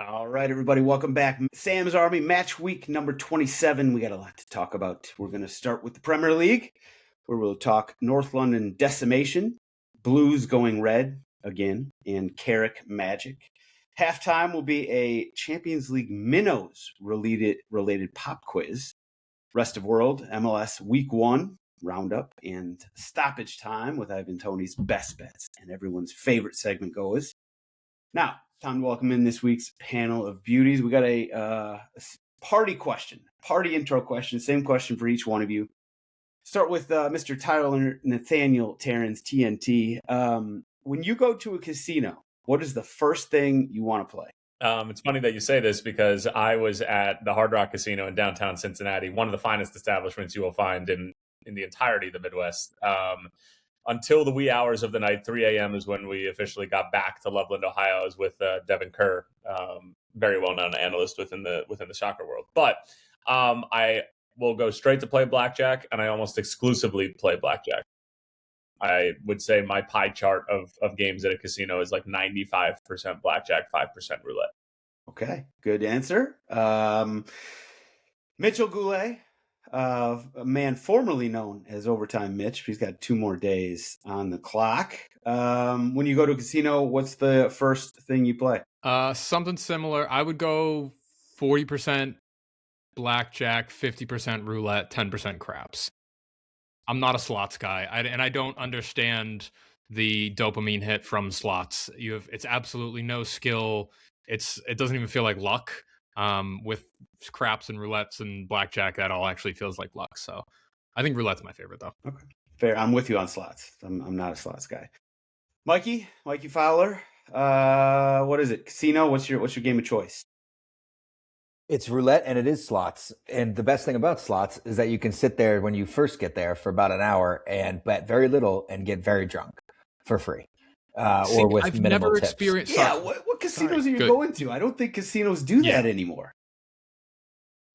All right, everybody, welcome back. Sam's Army, match week number 27. We got a lot to talk about. We're going to start with the Premier League, where we'll talk North London Decimation, Blues going red again, and Carrick Magic. Halftime will be a Champions League minnows related pop quiz. Rest of world, MLS week 1 roundup, and stoppage time with Ivan Toney's best bets and everyone's favorite segment GOAWs. Now, time to welcome in this week's panel of beauties. We got a party intro question, same question for each one of you. Start with Mr. Tyler Nathaniel Terrence, TNT. When you go to a casino, what is the first thing you want to play? It's funny that you say this because I was at the Hard Rock Casino in downtown Cincinnati, one of the finest establishments you will find in the entirety of the Midwest. Until the wee hours of the night, 3 a.m. is when we officially got back to Loveland, Ohio. I was with Devin Kerr, very well-known analyst within the soccer world. But I will go straight to play blackjack, and I almost exclusively play blackjack. I would say my pie chart of games at a casino is like 95% blackjack, 5% roulette. Okay, good answer. Mitchell Goulet, a man formerly known as Overtime Mitch. He's got 2 more days on the clock. When you go to a casino, what's the first thing you play? Something similar. I would go 40% blackjack, 50% roulette, 10% craps. I'm not a slots guy, and I don't understand the dopamine hit from slots. It's absolutely no skill. It doesn't even feel like luck. With craps and roulettes and blackjack, that all actually feels like luck. So I think roulette's my favorite, though. Okay, fair. I'm with you on slots. I'm not a slots guy. Mikey Fowler. What is it? Casino. What's your game of choice? It's roulette and it is slots. And the best thing about slots is that you can sit there when you first get there for about an hour and bet very little and get very drunk for free. Or with I've minimal never tips. experienced. Yeah, what casinos are you going to? I don't think casinos do that anymore.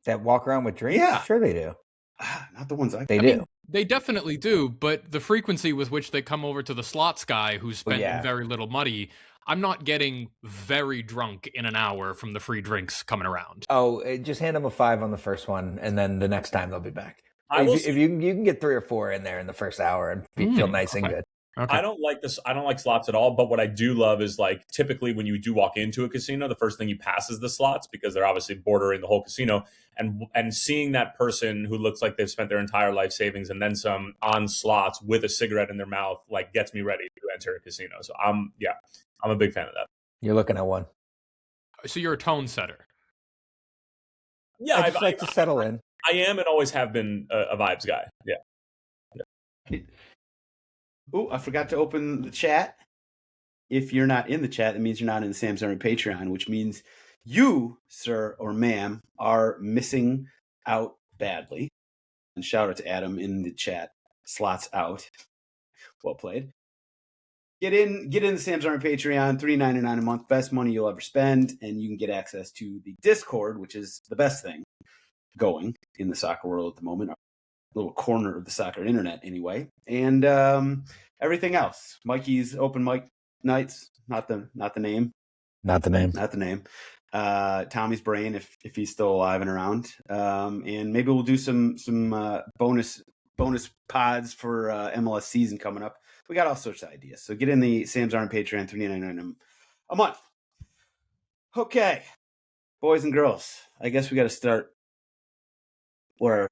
That walk around with drinks? Yeah. Sure they do. Not the ones They do. They definitely do, but the frequency with which they come over to the slots guy who's spending very little money, I'm not getting very drunk in an hour from the free drinks coming around. Oh, just hand them a 5 on the first one, and then the next time they'll be back. If you can get 3 or 4 in there in the first hour and feel nice and good. Okay. I don't like slots at all, but what I do love is, like, typically when you do walk into a casino, the first thing you pass is the slots because they're obviously bordering the whole casino, and seeing that person who looks like they've spent their entire life savings and then some on slots with a cigarette in their mouth, like, gets me ready to enter a casino. So I'm a big fan of that. You're looking at one. So you're a tone setter. Yeah, I just like to settle in. I am and always have been a vibes guy. Yeah. Oh, I forgot to open the chat. If you're not in the chat, that means you're not in the Sam's Army Patreon, which means you, sir or ma'am, are missing out badly. And shout out to Adam in the chat. Slots out. Well played. Get in the Sam's Army Patreon, $3.99 a month, best money you'll ever spend, and you can get access to the Discord, which is the best thing going in the soccer world at the moment. Little corner of the soccer internet anyway, and everything else. Mikey's open mic nights, not the name. Tommy's brain, if he's still alive and around, and maybe we'll do some bonus pods for MLS season coming up. We got all sorts of ideas, so get in the Sam's Army Patreon, $3.99 a month. Okay, boys and girls, I guess we got to start where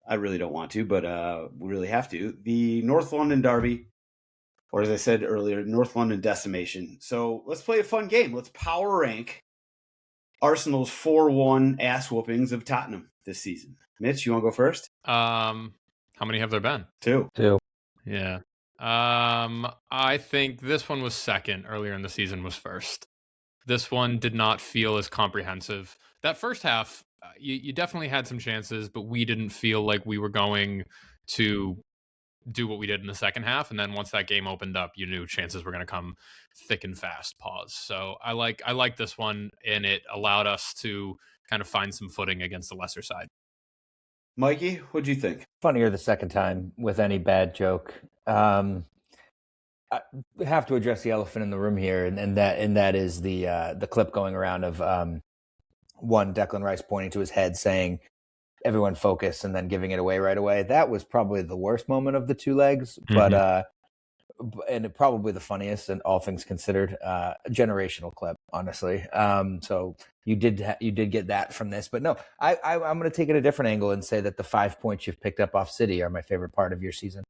I really don't want to, but we really have to. The North London Derby, or as I said earlier, North London Decimation. So let's play a fun game. Let's power rank Arsenal's 4-1 ass whoopings of Tottenham this season. Mitch, you want to go first? How many have there been? 2. Yeah. I think this one was second. Earlier in the season was first. This one did not feel as comprehensive. That first half, you definitely had some chances, but we didn't feel like we were going to do what we did in the second half. And then once that game opened up, you knew chances were going to come thick and fast. Pause. So I like this one, and it allowed us to kind of find some footing against the lesser side. Mikey, what'd you think? Funnier the second time with any bad joke. I have to address the elephant in the room here, and that is the clip going around of one Declan Rice pointing to his head saying, "Everyone focus," and then giving it away right away. That was probably the worst moment of the two legs, but and probably the funniest, and all things considered, generational clip, honestly. So you did get that from this, but no, I'm going to take it a different angle and say that the 5 points you've picked up off City are my favorite part of your season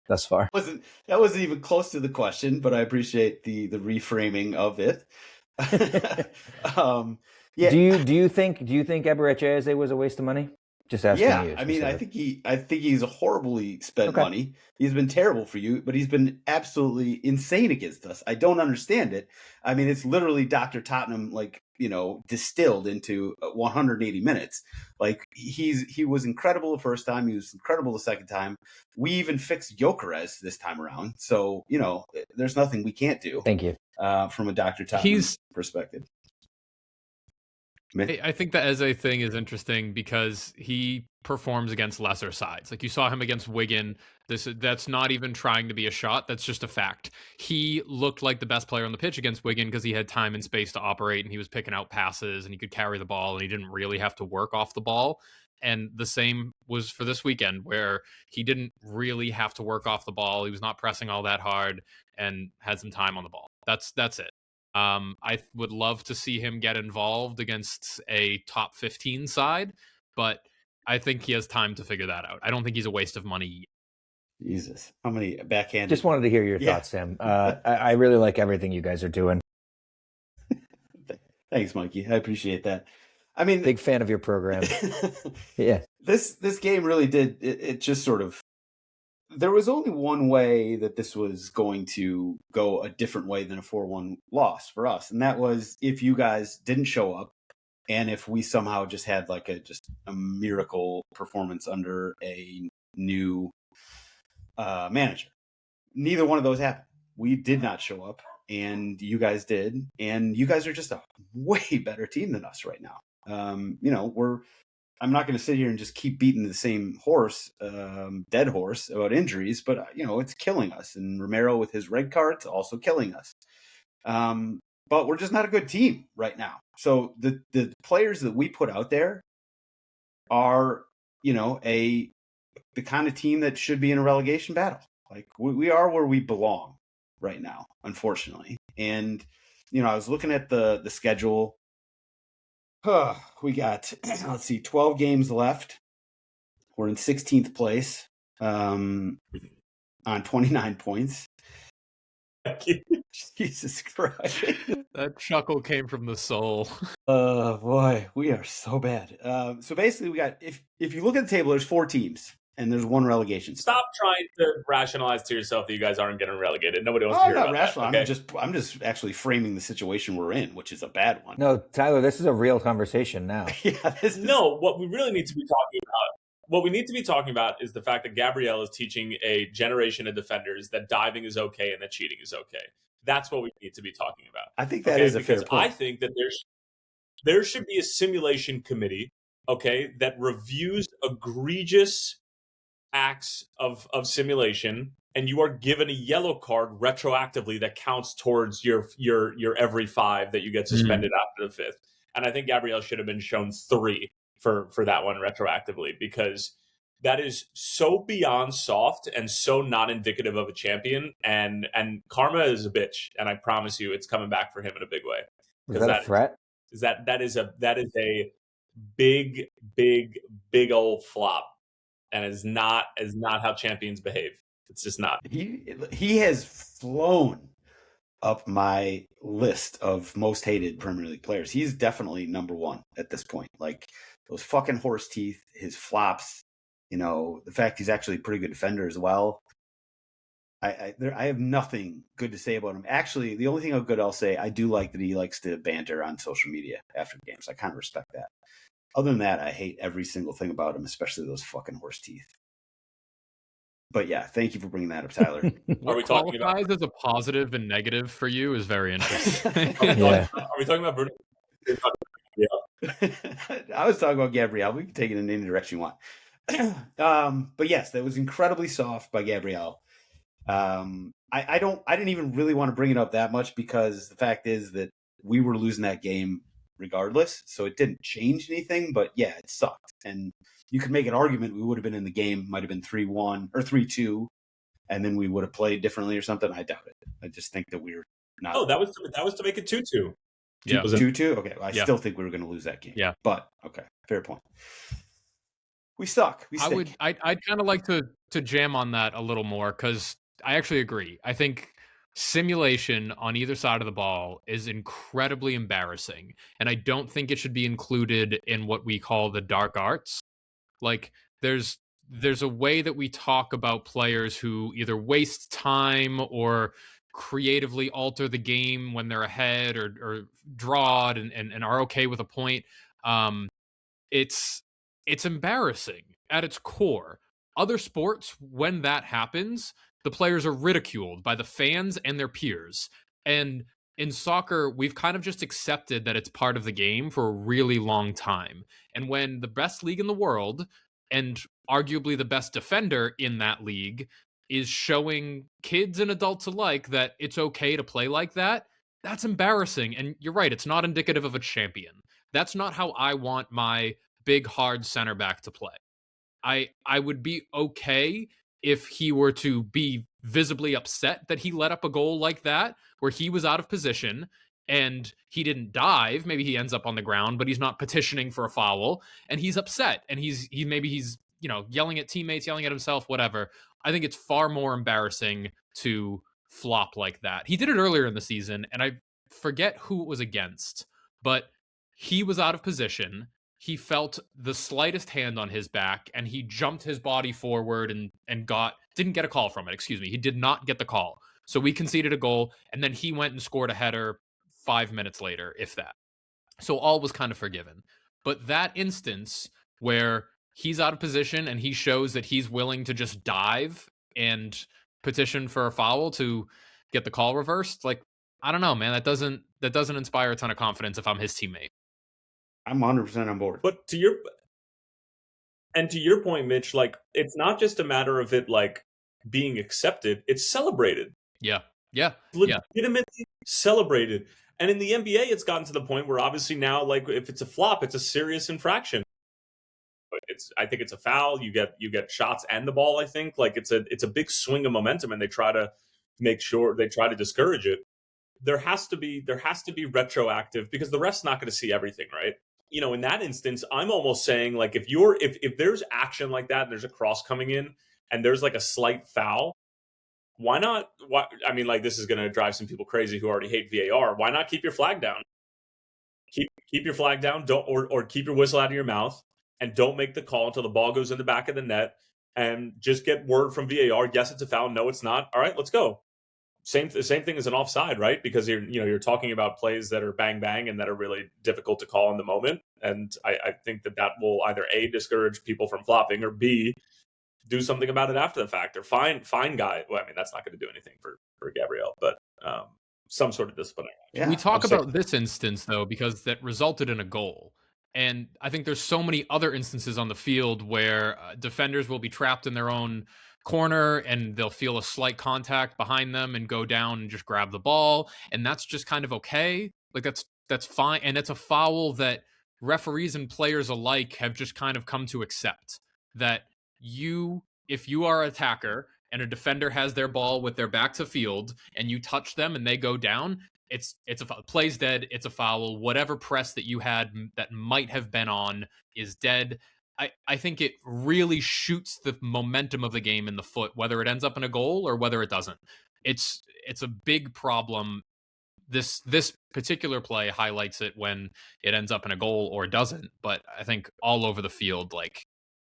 thus far. That wasn't even close to the question, but I appreciate the reframing of it. Yeah. Do you think Eberechi was a waste of money? Just asking you. Yeah, I mean, I think he's horribly spent money. He's been terrible for you, but he's been absolutely insane against us. I don't understand it. I mean, it's literally Dr. Tottenham, distilled into 180 minutes. Like he was incredible the first time. He was incredible the second time. We even fixed Gyökeres this time around. So, there's nothing we can't do. Thank you. From a Dr. Tottenham perspective. I think the Eze thing is interesting because he performs against lesser sides. Like you saw him against Wigan. That's not even trying to be a shot. That's just a fact. He looked like the best player on the pitch against Wigan because he had time and space to operate, and he was picking out passes, and he could carry the ball, and he didn't really have to work off the ball. And the same was for this weekend, where he didn't really have to work off the ball. He was not pressing all that hard and had some time on the ball. That's it. I would love to see him get involved against a top 15 side, but I think he has time to figure that out. I don't think he's a waste of money. Jesus, how many backhanded? Just wanted to hear your thoughts, Sam. I really like everything you guys are doing. Thanks, Mikey. I appreciate that. I mean, big fan of your program. Yeah, this game really did. It just sort of. There was only one way that this was going to go a different way than a 4-1 loss for us. And that was if you guys didn't show up and if we somehow just had just a miracle performance under a new manager. Neither one of those happened. We did not show up and you guys did. And you guys are just a way better team than us right now. I'm not going to sit here and just keep beating the same horse, dead horse about injuries, but it's killing us. And Romero with his red card's also killing us. But we're just not a good team right now. So the players that we put out there are, the kind of team that should be in a relegation battle. Like we are where we belong right now, unfortunately. And, I was looking at the schedule. We got, 12 games left. We're in 16th place on 29 points. Jesus Christ. That chuckle came from the soul. Oh, boy. We are so bad. So basically, we got, if you look at the table, there's 4 teams. And there's 1 relegation. Stop trying to rationalize to yourself that you guys aren't getting relegated. Nobody wants to hear about that. Okay? I'm just actually framing the situation we're in, which is a bad one. No, Tyler, this is a real conversation now. What we really need to be talking about, is the fact that Gabriel is teaching a generation of defenders that diving is okay and that cheating is okay. That's what we need to be talking about. I think that is a fair point. I think that there should be a simulation committee, that reviews egregious acts of simulation, and you are given a yellow card retroactively that counts towards your every 5 that you get suspended after the 5th. And I think Gabriel should have been shown 3 for that one retroactively, because that is so beyond soft and so not indicative of a champion. And karma is a bitch, and I promise you it's coming back for him in a big way. Is that a threat? That is a big old flop. And is not how champions behave. It's just not. He has flown up my list of most hated Premier League players. He's definitely number 1 at this point. Like those fucking horse teeth, his flops, the fact he's actually a pretty good defender as well. I have nothing good to say about him. Actually, the only thing good I'll say, I do like that he likes to banter on social media after games. I kind of respect that. Other than that, I hate every single thing about him, especially those fucking horse teeth. But yeah, thank you for bringing that up, Tyler. Are we talking about as a positive and negative for you is very interesting. Are we talking about Bruno? I was talking about Gabriel. We can take it in any direction you want. But yes, that was incredibly soft by Gabriel. I didn't even really want to bring it up that much because the fact is that we were losing that game regardless, so it didn't change anything. But yeah, it sucked, and you could make an argument we would have been in the game, might have been 3-1 or 3-2, and then we would have played differently or something. I doubt it. I just think that we're not. Oh, that was to make it 2-2. Yeah. Was it 2-2? Okay, well, I still think we were going to lose that game. Yeah, but okay, fair point. We suck. We stink. I'd kind of like to jam on that a little more because I actually agree. I think simulation on either side of the ball is incredibly embarrassing, and I don't think it should be included in what we call the dark arts. Like there's a way that we talk about players who either waste time or creatively alter the game when they're ahead or draw it and are okay with a point. It's embarrassing at its core. Other sports, when that happens, the players are ridiculed by the fans and their peers. And in soccer, we've kind of just accepted that it's part of the game for a really long time. And when the best league in the world and arguably the best defender in that league is showing kids and adults alike that it's okay to play like that, that's embarrassing. And you're right, it's not indicative of a champion. That's not how I want my big, hard center back to play. I would be okay if he were to be visibly upset that he let up a goal like that, where he was out of position and he didn't dive. Maybe he ends up on the ground, but he's not petitioning for a foul, and he's upset, and he's yelling at teammates, yelling at himself, whatever. I think it's far more embarrassing to flop like that. He did it earlier in the season, and I forget who it was against, but he was out of position. He felt the slightest hand on his back, and he jumped his body forward and didn't get a call from it. Excuse me. He did not get the call. So we conceded a goal, and then he went and scored a header 5 minutes later, if that. So all was kind of forgiven. But that instance where he's out of position and he shows that he's willing to just dive and petition for a foul to get the call reversed, like, I don't know, man. That doesn't inspire a ton of confidence if I'm his teammate. I'm 100% on board. But to your point, Mitch, like, it's not just a matter of it like being accepted; it's celebrated. Yeah. Legitimately celebrated. And in the NBA, it's gotten to the point where obviously now, like, if it's a flop, it's a serious infraction. But I think it's a foul. You get shots and the ball. I think like it's a big swing of momentum, and they try to make sure they try to discourage it. There has to be retroactive because the ref's not going to see everything, right? You know, in that instance, I'm almost saying like if there's action like that and there's a cross coming in and there's like a slight foul, why not? I mean, like, this is going to drive some people crazy who already hate VAR. Why not keep your flag down? Keep your flag down. Don't or keep your whistle out of your mouth and don't make the call until the ball goes in the back of the net and just get word from VAR. Yes, it's a foul. No, it's not. All right, let's go. Same thing as an offside, right? Because you're talking about plays that are bang bang and that are really difficult to call in the moment. And I think that will either A, discourage people from flopping, or B, do something about it after the fact, or fine guy. Well, I mean, that's not going to do anything for Gabriel, but some sort of disciplinary action. Yeah, we talk about this instance though because that resulted in a goal. And I think there's so many other instances on the field where defenders will be trapped in their own corner and they'll feel a slight contact behind them and go down and just grab the ball, and that's just kind of okay. Like that's fine, and it's a foul that referees and players alike have just kind of come to accept. That if you are an attacker and a defender has their ball with their back to field and you touch them and they go down, it's a foul. Play's dead. It's a foul. Whatever press that you had that might have been on is dead. I think it really shoots the momentum of the game in the foot, whether it ends up in a goal or whether it doesn't. It's a big problem. This particular play highlights it when it ends up in a goal or doesn't. But I think all over the field, like,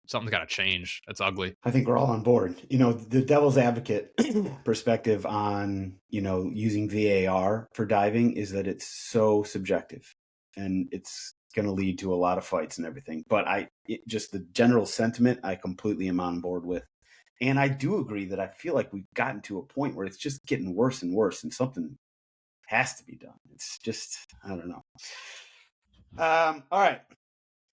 something's got to change. It's ugly. I think we're all on board. You know, the devil's advocate perspective on, using VAR for diving is that it's so subjective and it's going to lead to a lot of fights and everything. But just the general sentiment, I completely am on board with. And I do agree that I feel like we've gotten to a point where it's just getting worse and worse and something has to be done. It's just, I don't know. All right.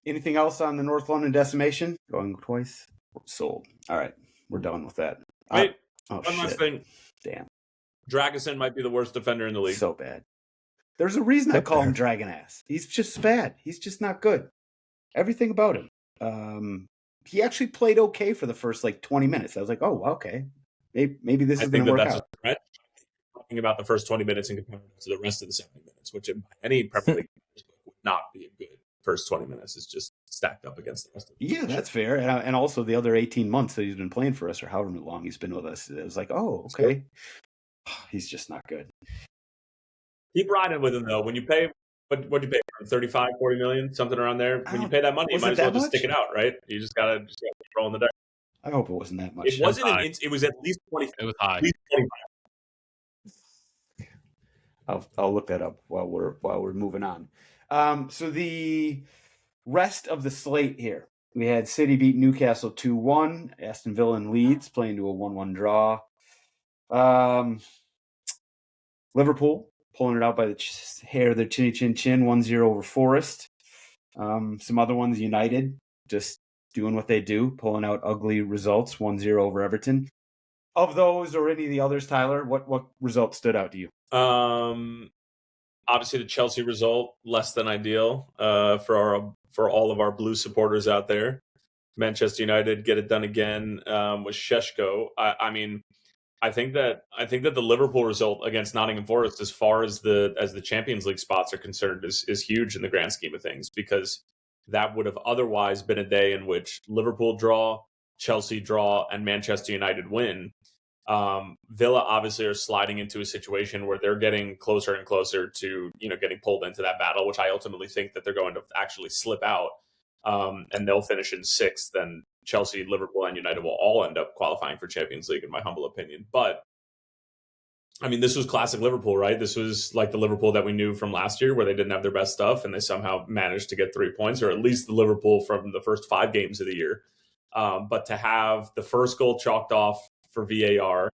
Anything else on the North London decimation? Going twice. Sold. All right. We're done with that. Wait, Oh, One last shit. thing. Damn. Dragusin might be the worst defender in the league. So bad. There's a reason I call him Dragon Ass. He's just bad. He's just not good. Everything about him. He actually played okay for the first 20 minutes. I was like, oh, okay. Maybe this is going to work out. A threat. Talking about the first 20 minutes in comparison to the rest of the 70 minutes, which in any Premier League would not be a good first 20 minutes. It's just stacked up against the rest of the Yeah, that's fair. And also the other 18 months that he's been playing for us, or however long he's been with us, it was like, oh, okay. He's just not good. Keep riding with him, though. When you pay, what do you pay for him? 35, 40 million, something around there? When you pay that money, you might as well just stick it out, right? You just got to keep rolling the dice. I hope it wasn't that much. It wasn't. It was at least 20. It was high. At least 25. I'll look that up while we're moving on. So the rest of the slate here, we had City beat Newcastle 2-1, Aston Villa and Leeds playing to a 1-1 draw. Liverpool pulling it out by the hair of their chinny chin chin, 1-0 over Forest. Some other ones, United just doing what they do, pulling out ugly results, 1-0 over Everton. Of those or any of the others, Tyler, what result stood out to you? Obviously, the Chelsea result, less than ideal for all of our blue supporters out there. Manchester United get it done again with Šeško. I think that the Liverpool result against Nottingham Forest, as far as the Champions League spots are concerned, is huge in the grand scheme of things, because that would have otherwise been a day in which Liverpool draw, Chelsea draw, and Manchester United win. Villa obviously are sliding into a situation where they're getting closer and closer to getting pulled into that battle, which I ultimately think that they're going to actually slip out, and they'll finish in sixth. Then Chelsea, Liverpool, and United will all end up qualifying for Champions League, in my humble opinion. But this was classic Liverpool, right? This was like the Liverpool that we knew from last year, where they didn't have their best stuff and they somehow managed to get 3 points, or at least the Liverpool from the first 5 games of the year. But to have the first goal chalked off for VAR,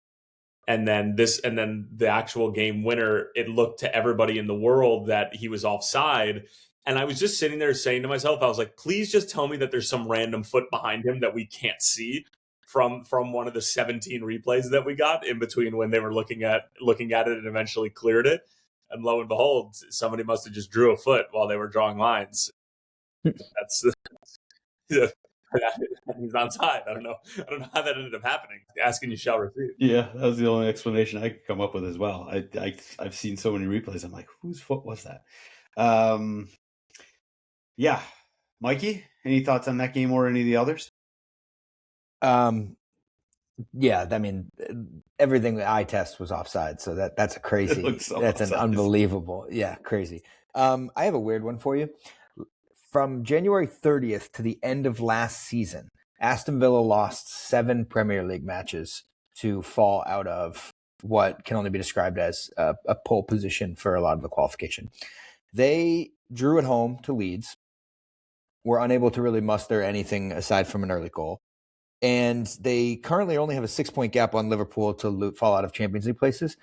and then the actual game winner, it looked to everybody in the world that he was offside. And I was just sitting there saying to myself, I was like, please just tell me that there's some random foot behind him that we can't see from one of the 17 replays that we got in between when they were looking at it and eventually cleared it. And lo and behold, somebody must have just drew a foot while they were drawing lines. That's he's onside. I don't know how that ended up happening. Asking you shall receive. Yeah, that was the only explanation I could come up with as well. I've seen so many replays. I'm like, whose foot was that? Yeah, Mikey, any thoughts on that game or any of the others? Yeah, everything the eye test was offside, so that's a crazy. That's an unbelievable. Yeah, crazy. I have a weird one for you. From January 30th to the end of last season, Aston Villa lost 7 Premier League matches to fall out of what can only be described as a pole position for a lot of the qualification. They drew at home to Leeds, were unable to really muster anything aside from an early goal. And they currently only have a 6-point gap on Liverpool to fall out of Champions League places.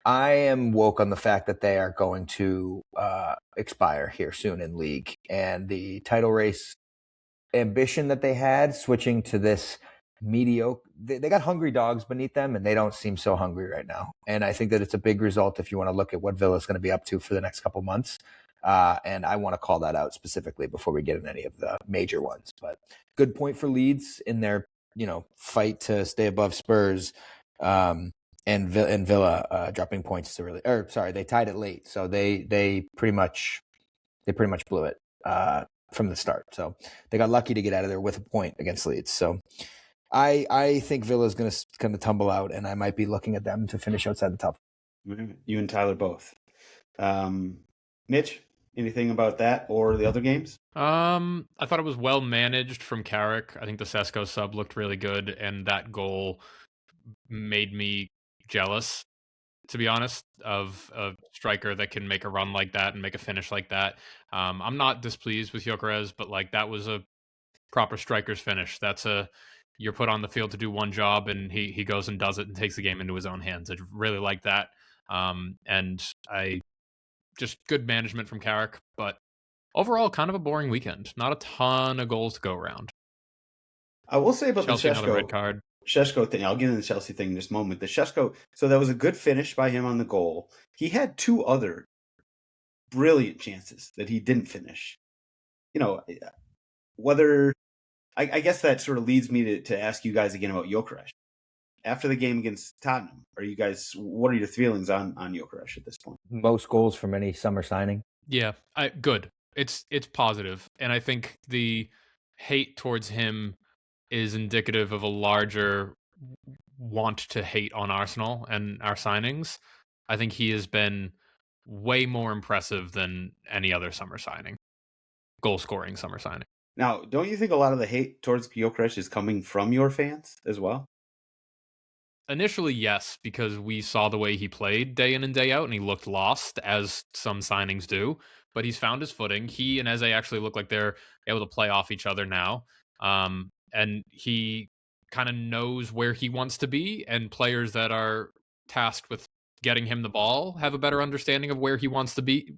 I am woke on the fact that they are going to expire here soon in league. And the title race ambition that they had, switching to this mediocre, they got hungry dogs beneath them, and they don't seem so hungry right now. And I think that it's a big result if you want to look at what Villa is going to be up to for the next couple months. And I want to call that out specifically before we get in any of the major ones. But good point for Leeds in their, fight to stay above Spurs, and Villa dropping points to really, they tied it late, so they pretty much blew it from the start. So they got lucky to get out of there with a point against Leeds. So I think Villa is going to tumble out, and I might be looking at them to finish outside the top. You and Tyler both. Mitch, anything about that or the other games? I thought it was well managed from Carrick. I think the Šeško sub looked really good, and that goal made me jealous, to be honest, of a striker that can make a run like that and make a finish like that. I'm not displeased with Gyökeres, but that was a proper striker's finish. You're put on the field to do one job, and he goes and does it and takes the game into his own hands. I really like that. And I just good management from Carrick, but overall kind of a boring weekend. Not a ton of goals to go around. I will say about Chelsea, the another Šeško, red card. Šeško thing, I'll get into the Chelsea thing in just a moment. The Šeško, so that was a good finish by him on the goal. He had 2 other brilliant chances that he didn't finish. Whether I guess that sort of leads me to ask you guys again about Gyökeres. After the game against Tottenham, what are your feelings on Gyökeres at this point? Most goals from any summer signing. Yeah, good. It's positive, and I think the hate towards him is indicative of a larger want to hate on Arsenal and our signings. I think he has been way more impressive than any other summer signing, goal-scoring summer signing. Now, don't you think a lot of the hate towards Gyökeres is coming from your fans as well? Initially, yes, because we saw the way he played day in and day out, and he looked lost, as some signings do. But he's found his footing. He and Eze actually look like they're able to play off each other now. And he kind of knows where he wants to be, and players that are tasked with getting him the ball have a better understanding of where he wants to be.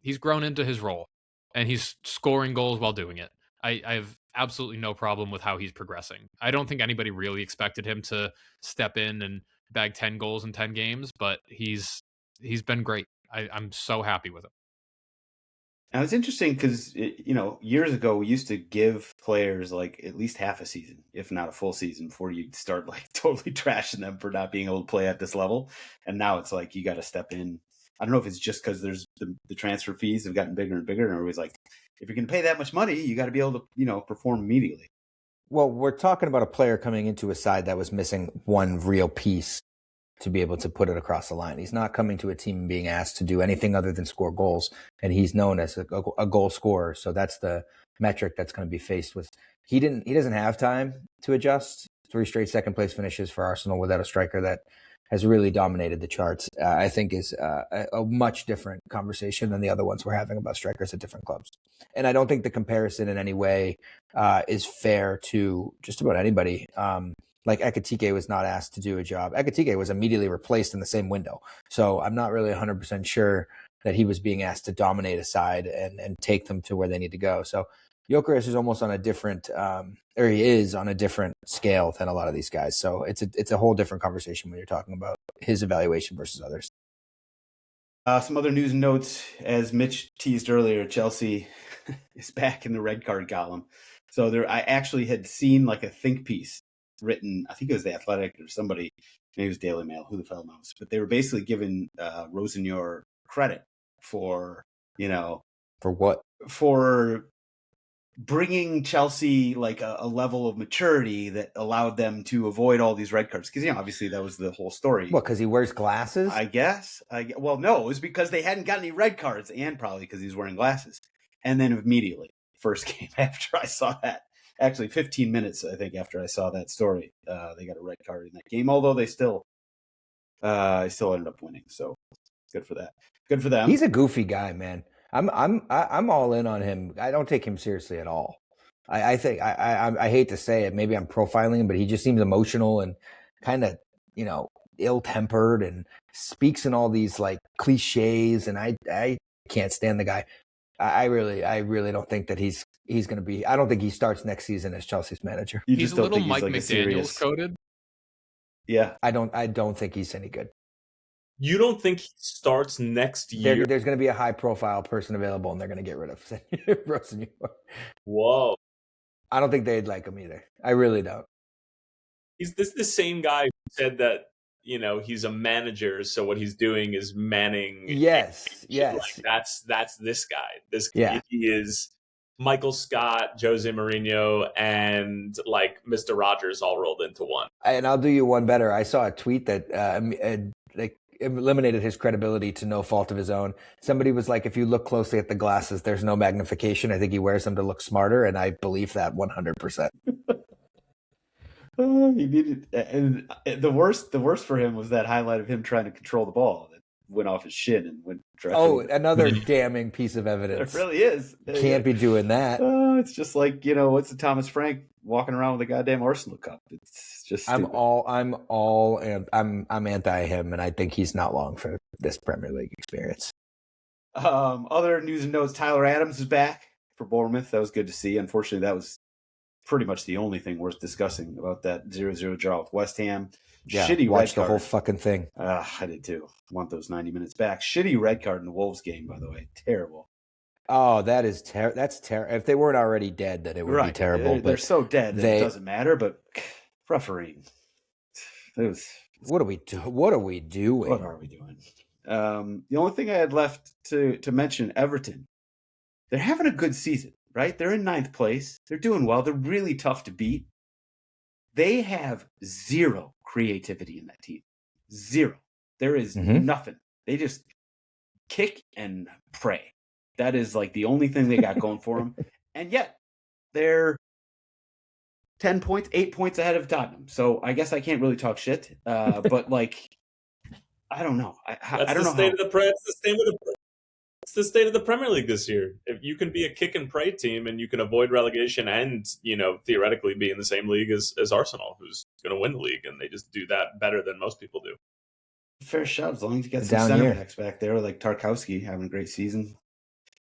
He's grown into his role, and he's scoring goals while doing it. I have absolutely no problem with how he's progressing. I don't think anybody really expected him to step in and bag 10 goals in 10 games, but he's been great. I'm so happy with him. Now, it's interesting because, years ago, we used to give players like at least half a season, if not a full season, before you start like totally trashing them for not being able to play at this level. And now it's like you got to step in. I don't know if it's just because there's the transfer fees have gotten bigger and bigger, and everybody's like, if you're going to pay that much money, you got to be able to, perform immediately. Well, we're talking about a player coming into a side that was missing one real piece to be able to put it across the line. He's not coming to a team being asked to do anything other than score goals, and he's known as a goal scorer. So that's the metric that's going to be faced with. He doesn't have time to adjust. 3 straight second place finishes for Arsenal without a striker that has really dominated the charts, I think is a much different conversation than the other ones we're having about strikers at different clubs. And I don't think the comparison in any way is fair to just about anybody. Like Ekitike was not asked to do a job. Ekitike was immediately replaced in the same window. So I'm not really 100% sure that he was being asked to dominate a side and take them to where they need to go. So Gyökeres is almost on a different, or he is on a different scale than a lot of these guys. So it's a whole different conversation when you're talking about his evaluation versus others. Some other news and notes, as Mitch teased earlier, Chelsea is back in the red card column. So I actually had seen like a think piece written, I think it was The Athletic or somebody, maybe it was Daily Mail, who the hell knows. But they were basically giving Rosenior credit for, For what? For bringing Chelsea like a level of maturity that allowed them to avoid all these red cards. Because, obviously that was the whole story. What, because he wears glasses? I guess. Well, no, it was because they hadn't got any red cards, and probably because he was wearing glasses. And then immediately, first game after I saw that, actually 15 minutes, I think, after I saw that story, they got a red card in that game, although they still ended up winning. So good for that. Good for them. He's a goofy guy, man. I'm all in on him. I don't take him seriously at all. I think I hate to say it, maybe I'm profiling him, but he just seems emotional and kind of, ill-tempered and speaks in all these like cliches, and I can't stand the guy. I really don't think that he's going to be. I don't think he starts next season as Chelsea's manager. He's a little Mike McDaniels coded. Yeah, I don't think he's any good. You don't think he starts next year? There's going to be a high-profile person available, and they're going to get rid of Rosenior. Whoa! I don't think they'd like him either. I really don't. Is this the same guy who said that he's a manager, so what he's doing is manning? Yes. Like, that's this guy. He is Michael Scott, Jose Mourinho, and like Mr. Rogers all rolled into one. And I'll do you one better. I saw a tweet that eliminated his credibility to no fault of his own. Somebody was like, if you look closely at the glasses, there's no magnification. I think he wears them to look smarter, and I believe that 100%. He needed, and the worst for him was that highlight of him trying to control the ball that went off his shin and went. Another damning piece of evidence. It really is. Can't be doing that. It's just like what's the Thomas Frank walking around with a goddamn Arsenal cup? It's just. Stupid. I'm anti him, and I think he's not long for this Premier League experience. Other news and notes: Tyler Adams is back for Bournemouth. That was good to see. Unfortunately, that was pretty much the only thing worth discussing about that 0-0 draw with West Ham. Yeah, Shitty watch red the card. whole fucking thing. I did too. Want those 90 minutes back. Shitty red card in the Wolves game, by the way. Terrible. Oh, that's terrible. If they weren't already dead, then it would be terrible. They're so dead that it doesn't matter, but refereeing. What are we doing? What are we doing? The only thing I had left to mention, Everton. They're having a good season, right? They're in 9th place. They're doing well. They're really tough to beat. They have zero creativity in that team. Zero. There is nothing. They just kick and pray. That is like the only thing they got going for them. And yet, they're 10 points, 8 points ahead of Tottenham. So I guess I can't really talk shit. But like, I don't know. I don't know. It's the state of the Premier League this year. If you can be a kick and pray team and you can avoid relegation and, theoretically be in the same league as Arsenal, who's going to win the league, and they just do that better than most people do. Fair shout, as long as you get some center backs back there, like Tarkowski having a great season,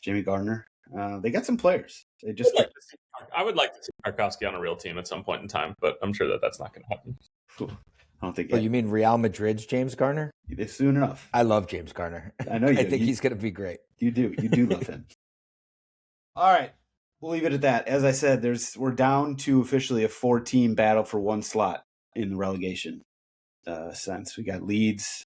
Jimmy Gardner. They got some players. I would like to see Tarkowski on a real team at some point in time, but I'm sure that's not going to happen. I don't think. You mean Real Madrid's James Garner? Soon enough. I love James Garner. I know you. I think he's going to be great. You do love him. All right, we'll leave it at that. As I said, we're down to officially a 4-team battle for one slot in the relegation sense. We got Leeds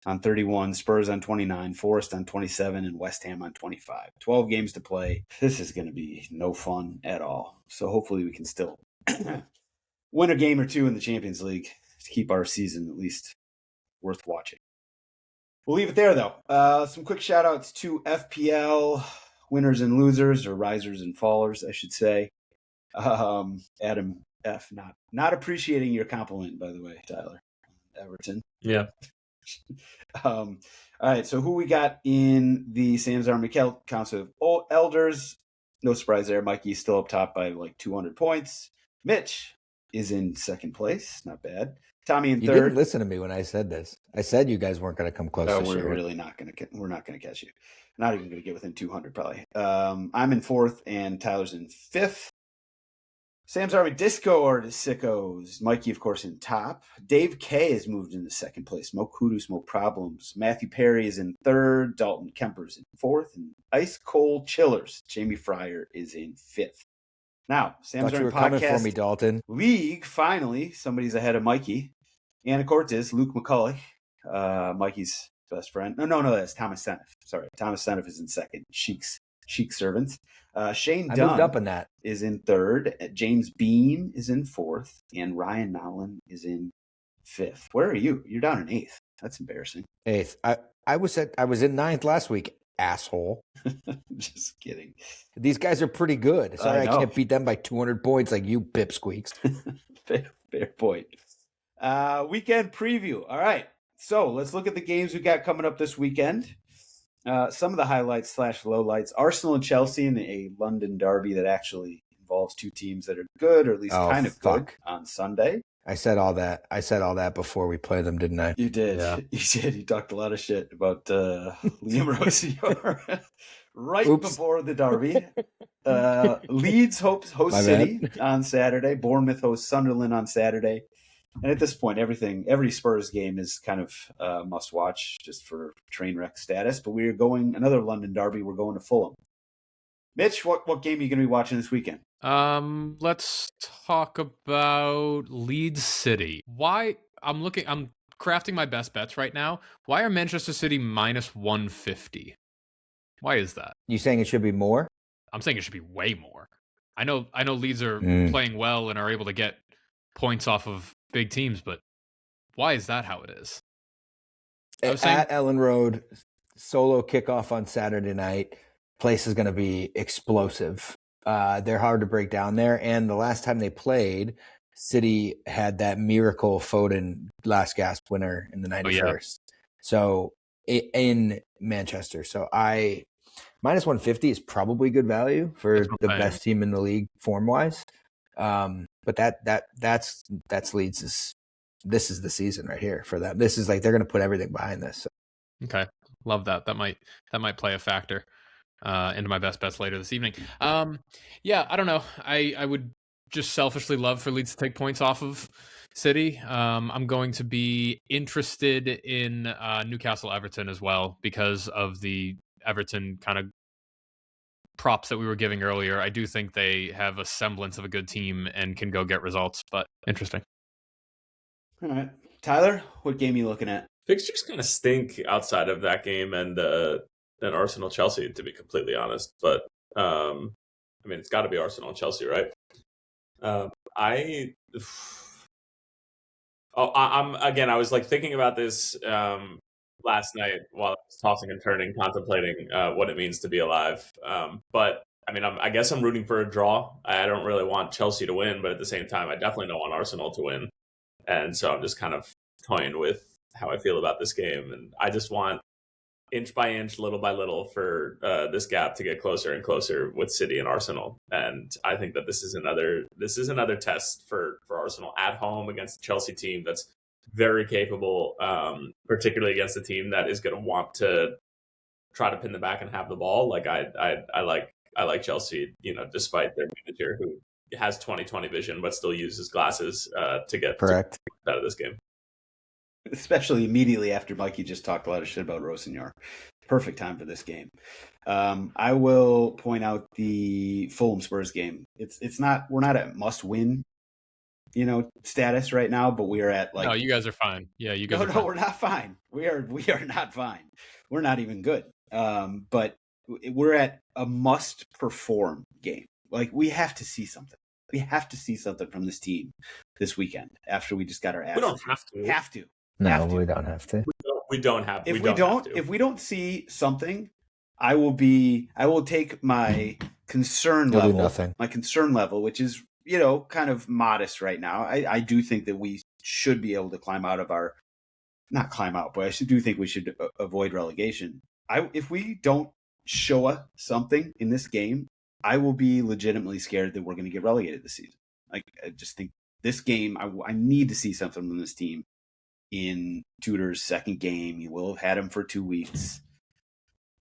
on 31, Spurs on 29, Forest on 27, and West Ham on 25. 12 games to play. This is going to be no fun at all. So hopefully we can still win a game or two in the Champions League to keep our season at least worth watching. We'll leave it there, though. Some quick shout-outs to FPL winners and losers, or risers and fallers, I should say. Adam F. Not appreciating your compliment, by the way, Tyler. Everton. Yeah. All right, so who we got in the Sam's Army Council of Elders? No surprise there. Mikey's still up top by like 200 points. Mitch is in 2nd place. Not bad. Tommy in 3rd. You didn't listen to me when I said this. I said you guys weren't going to come close. We're really not going to. We're not going to catch you. Not even going to get within 200 probably. I'm in 4th and Tyler's in 5th. Sam's Army Discord sickos. Mikey, of course, in top. Dave K has moved into 2nd place. Mo Kudos, Mo Problems. Matthew Perry is in 3rd. Dalton Kemper's in 4th. And Ice Cold Chillers. Jamie Fryer is in 5th. Now, Sam's Army Podcast coming for me, Dalton. League, finally, somebody's ahead of Mikey. Anna Cortez, Luke McCulloch, Mikey's best friend. No, that's Thomas Seneff. Sorry, Thomas Seneff is in 2nd. Chic Servants. Shane Dunn moved up in that. Is in 3rd. James Beam is in 4th. And Ryan Nolan is in 5th. Where are you? You're down in 8th. That's embarrassing. 8th. I was in 9th last week, asshole. Just kidding. These guys are pretty good. Sorry, I can't beat them by 200 points like you pipsqueaks. Fair point. Weekend preview. All right. So let's look at the games we got coming up this weekend. Some of the highlights / lowlights. Arsenal and Chelsea in a London derby that actually involves two teams that are good, or at least kind of good, on Sunday. I said all that before we play them, didn't I? You did. Yeah. You did. You talked a lot of shit about Liam Rosenior right before the derby. Leeds host City on Saturday. Bournemouth hosts Sunderland on Saturday. And at this point, every Spurs game is kind of must watch just for train wreck status. But we're going another London derby. We're going to Fulham. Mitch, what game are you going to be watching this weekend? Let's talk about Leeds City. Why I'm crafting my best bets right now. Why are Manchester City minus 150? Why is that? You saying it should be more? I'm saying it should be way more. I know Leeds are playing well and are able to get points off of big teams, but why is that how it is? At Ellen Road, solo kickoff on Saturday night. Place is going to be explosive. They're hard to break down there. And the last time they played, City had that miracle Foden last gasp winner in the 91st. Oh, yeah. So in Manchester. So minus 150 is probably good value for the best team in the league form wise. But that's Leeds. This is the season right here for them. This is like they're going to put everything behind this. So. Okay, love that. That might play a factor into my best bets later this evening. Yeah, I don't know. I would just selfishly love for Leeds to take points off of City. I'm going to be interested in Newcastle Everton as well because of the Everton kind of props that we were giving earlier. I do think they have a semblance of a good team and can go get results, but interesting. All right. Tyler, what game are you looking at? Fixtures kind of stink outside of that game and Arsenal Chelsea, to be completely honest. But I mean, it's got to be Arsenal and Chelsea, right? I was like thinking about this last night while I was tossing and turning, contemplating what it means to be alive. But I mean, I guess I'm rooting for a draw. I don't really want Chelsea to win, but at the same time, I definitely don't want Arsenal to win. And so I'm just kind of toying with how I feel about this game. And I just want inch by inch, little by little for this gap to get closer and closer with City and Arsenal. And I think that this is another test for Arsenal at home against a Chelsea team that's very capable, particularly against a team that is going to want to try to pin them back and have the ball. Like I like Chelsea, despite their manager who has 20/20 vision but still uses glasses to get correct out of this game. Especially immediately after Mikey just talked a lot of shit about Rosenior. Perfect time for this game. I will point out the Fulham Spurs game. We're not at must win, status right now, but we are at like. No, you guys are fine. Yeah, you guys are fine. No, we're not fine. We are not fine. We're not even good. But we're at a must perform game. Like we have to see something. We have to see something from this team this weekend after we just got our ass. We don't have to. Have to. No, have to. we don't have to. We don't have. If we don't see something, I will take my concern You'll level. do nothing. My concern level, which is kind of modest right now. I do think that we should be able to climb out of our, not climb out, but I do think we should avoid relegation. If we don't show us something in this game, I will be legitimately scared that we're going to get relegated this season. Like I just think this game, I need to see something from this team in Tudor's second game. You will have had him for 2 weeks.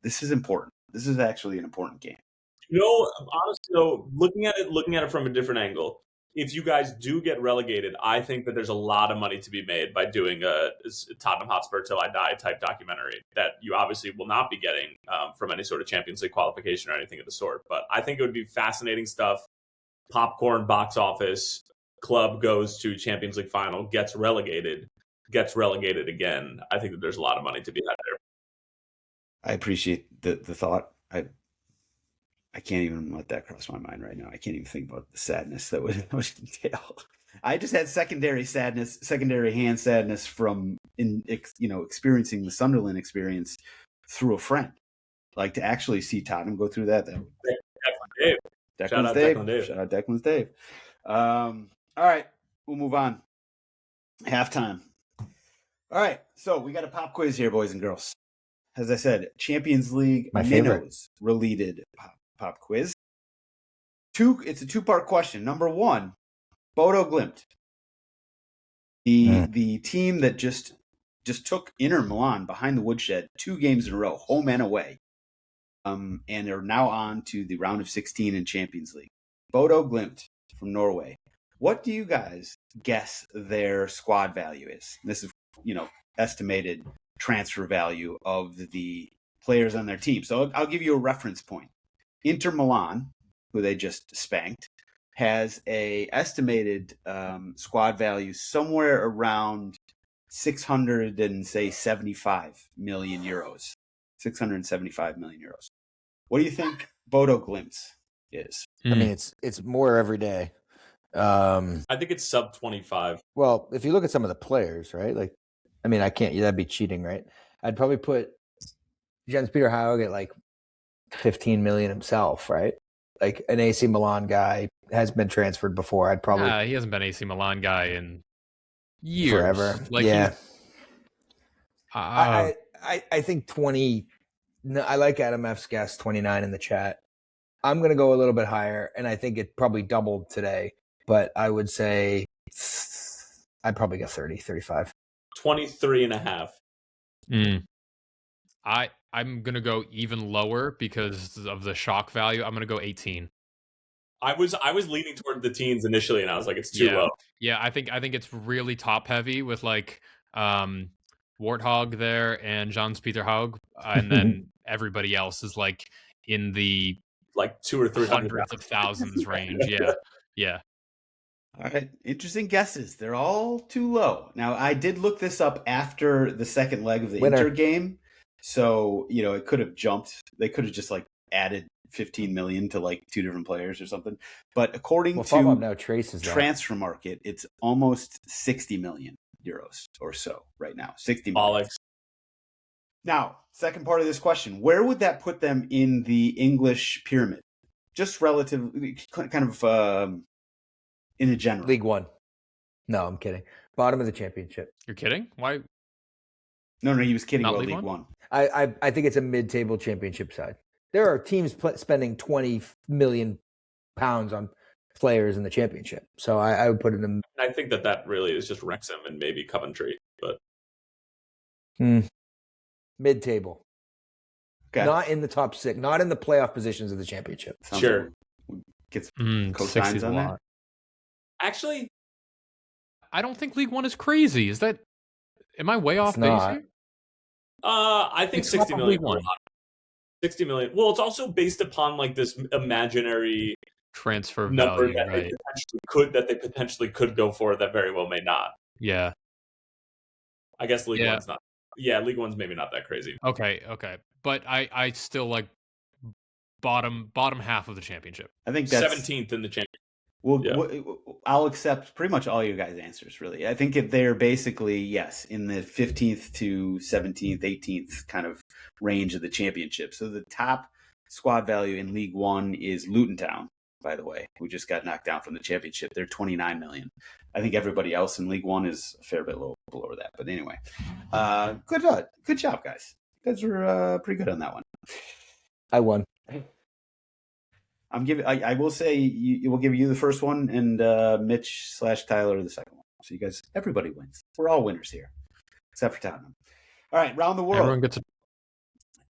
This is important. This is actually an important game. Honestly, though, looking at it from a different angle, if you guys do get relegated, I think that there's a lot of money to be made by doing a Tottenham Hotspur Till I Die type documentary that you obviously will not be getting from any sort of Champions League qualification or anything of the sort. But I think it would be fascinating stuff. Popcorn box office, club goes to Champions League final, gets relegated again. I think that there's a lot of money to be had there. I appreciate the thought. I can't even let that cross my mind right now. I can't even think about the sadness that would entail. I just had secondary hand sadness from experiencing the Sunderland experience through a friend. Like to actually see Tottenham go through that. Declan's Dave. Shout out Declan's Dave. All right, we'll move on. Halftime. All right, so we got a pop quiz here, boys and girls. As I said, Champions League minnows related pop quiz. It's a two-part question. Number one, Bodo Glimt, the team that just took Inter Milan behind the woodshed 2 games in a row, home and away, and are now on to the round of 16 in Champions League. Bodo Glimt from Norway. What do you guys guess their squad value is? This is, estimated transfer value of the players on their team. So I'll give you a reference point. Inter Milan, who they just spanked, has a estimated squad value somewhere around 675 million euros. 675 million euros. What do you think Bodo Glimt's is? I mean, it's more every day. I think it's sub 25. Well, if you look at some of the players, right? Like, I mean, I can't. That'd be cheating, right? I'd probably put Jens Peter Haug at like 15 million himself, right? Like an AC Milan guy has been transferred before. I'd probably. He hasn't been AC Milan guy in years. Forever. Like, yeah. I think 20. No, I like Adam F's guess 29 in the chat. I'm going to go a little bit higher, and I think it probably doubled today. But I would say I'd probably go 30, 35. 23 and a half. I'm going to go even lower because of the shock value. I'm going to go 18. I was leaning toward the teens initially, and I was like, it's too low. Yeah, I think it's really top heavy with like Warthog there and Jans-Peter Haug, and then everybody else is like in the like 200 or 300 hundreds of thousands range. Yeah. All right, interesting guesses. They're all too low. Now, I did look this up after the second leg of the Inter game, so it could have jumped. They could have just like added 15 million to like 2 different players or something. But according to now traces Transfer Market, it's almost 60 million euros or so right now. 60 million. Alex. Now, second part of this question: where would that put them in the English pyramid? Just relatively, kind of. In a general. League One. No, I'm kidding. Bottom of the championship. You're kidding? Why? No, he was kidding Not about League League One. I think it's a mid-table championship side. There are teams spending 20 million pounds on players in the championship. So I would put it in. I think that really is just Wrexham and maybe Coventry, but mid-table. Okay. Not in the top 6, not in the playoff positions of the championship. Sure. Like get some cosigns on that. Actually, I don't think League One is crazy. Is that? Am I way off base here? I think 60 million. 60 million. Well, it's also based upon like this imaginary transfer number value, that they potentially could go for that very well may not. Yeah. I guess League One's not. Yeah, League One's maybe not that crazy. Okay. But I still like bottom half of the championship. I think that's 17th in the championship. I'll accept pretty much all you guys' answers, really. I think if they're basically, yes, in the 15th to 17th, 18th kind of range of the championship. So the top squad value in League One is Luton Town, by the way, who just got knocked down from the championship. They're 29 million. I think everybody else in League One is a fair bit below that. But anyway, good job, guys. You guys were pretty good on that one. I won. I will say you will give you the first one, and Mitch/Tyler the second one. So you guys, everybody wins. We're all winners here, except for Tottenham. All right, round the world. Everyone gets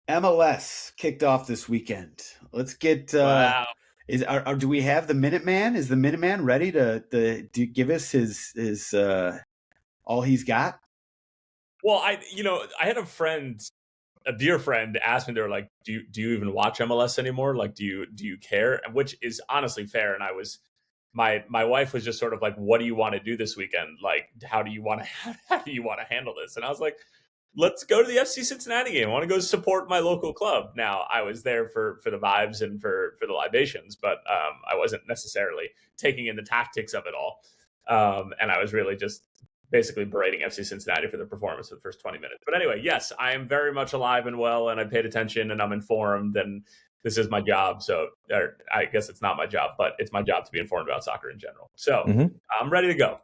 MLS kicked off this weekend. Let's get. Wow. Do we have the Minuteman? Is the Minuteman ready to give us his all he's got? Well, I had a dear friend asked me, they were like, do you even watch MLS anymore? Like, do you care? Which is honestly fair. And my wife was just sort of like, what do you want to do this weekend? Like, how do you want to handle this? And I was like, let's go to the FC Cincinnati game. I want to go support my local club. Now, I was there for the vibes and for the libations, but I wasn't necessarily taking in the tactics of it all. And I was really just basically berating FC Cincinnati for the performance for the first 20 minutes. But anyway, yes, I am very much alive and well, and I paid attention, and I'm informed, and this is my job. So I guess it's not my job, but it's my job to be informed about soccer in general. So I'm ready to go.